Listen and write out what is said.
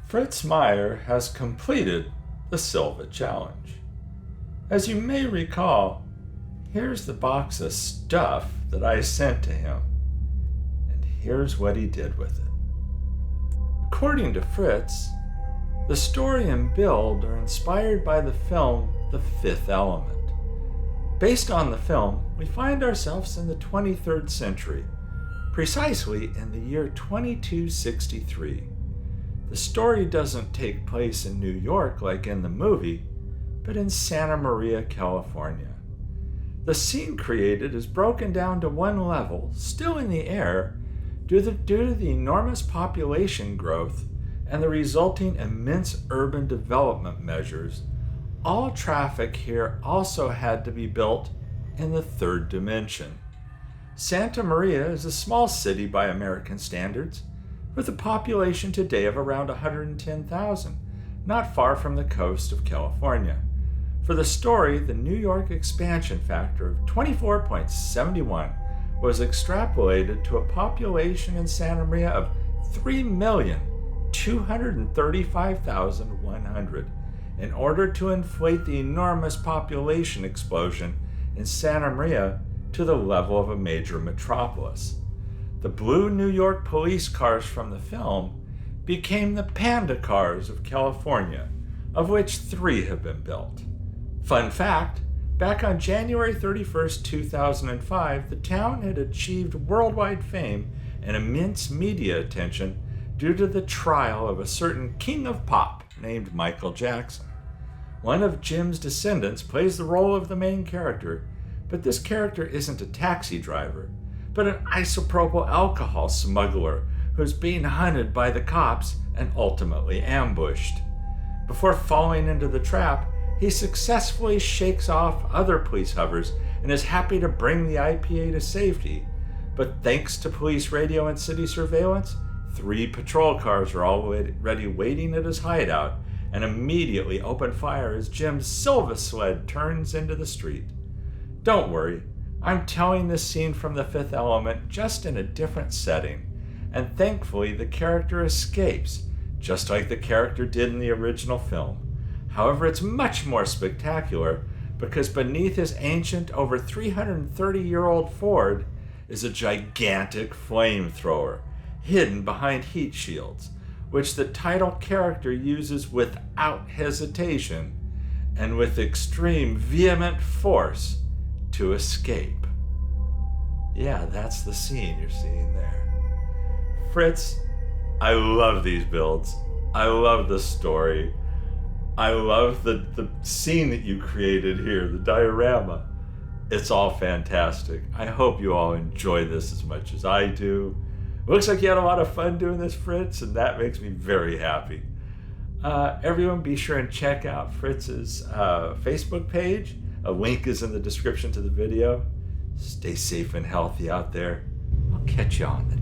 Fritz Meier has completed the Silva challenge. As you may recall, here's the box of stuff that I sent to him, and here's what he did with it. According to Fritz, the story and build are inspired by the film The Fifth Element. Based on the film, we find ourselves in the 23rd century, precisely in the year 2263. The story doesn't take place in New York like in the movie, but in Santa Maria, California. The scene created is broken down to one level, still in the air, due to the enormous population growth and the resulting immense urban development measures. All traffic here also had to be built in the third dimension. Santa Maria is a small city by American standards, with a population today of around 110,000, not far from the coast of California. For the story, the New York expansion factor of 24.71 was extrapolated to a population in Santa Maria of 3,235,100 in order to inflate the enormous population explosion in Santa Maria to the level of a major metropolis. The blue New York police cars from the film became the panda cars of California, of which 3 have been built. Fun fact, back on January 31st, 2005, the town had achieved worldwide fame and immense media attention due to the trial of a certain king of pop named Michael Jackson. One of Jim's descendants plays the role of the main character, but this character isn't a taxi driver, but an isopropyl alcohol smuggler who's being hunted by the cops and ultimately ambushed. Before falling into the trap, he successfully shakes off other police hovers and is happy to bring the IPA to safety. But thanks to police radio and city surveillance, 3 patrol cars are already waiting at his hideout and immediately open fire as Jim's Silva sled turns into the street. Don't worry, I'm telling this scene from The Fifth Element just in a different setting, and thankfully the character escapes, just like the character did in the original film. However, it's much more spectacular because beneath his ancient, over 330-year-old Ford is a gigantic flamethrower hidden behind heat shields, which the title character uses without hesitation and with extreme vehement force to escape. Yeah, that's the scene you're seeing there. Fritz, I love these builds. I love the story. I love the scene that you created here, the diorama. It's all fantastic. I hope you all enjoy this as much as I do. It looks like you had a lot of fun doing this, Fritz, and that makes me very happy. Everyone be sure and check out Fritz's Facebook page. A link is in the description to the video. Stay safe and healthy out there. I'll catch you on the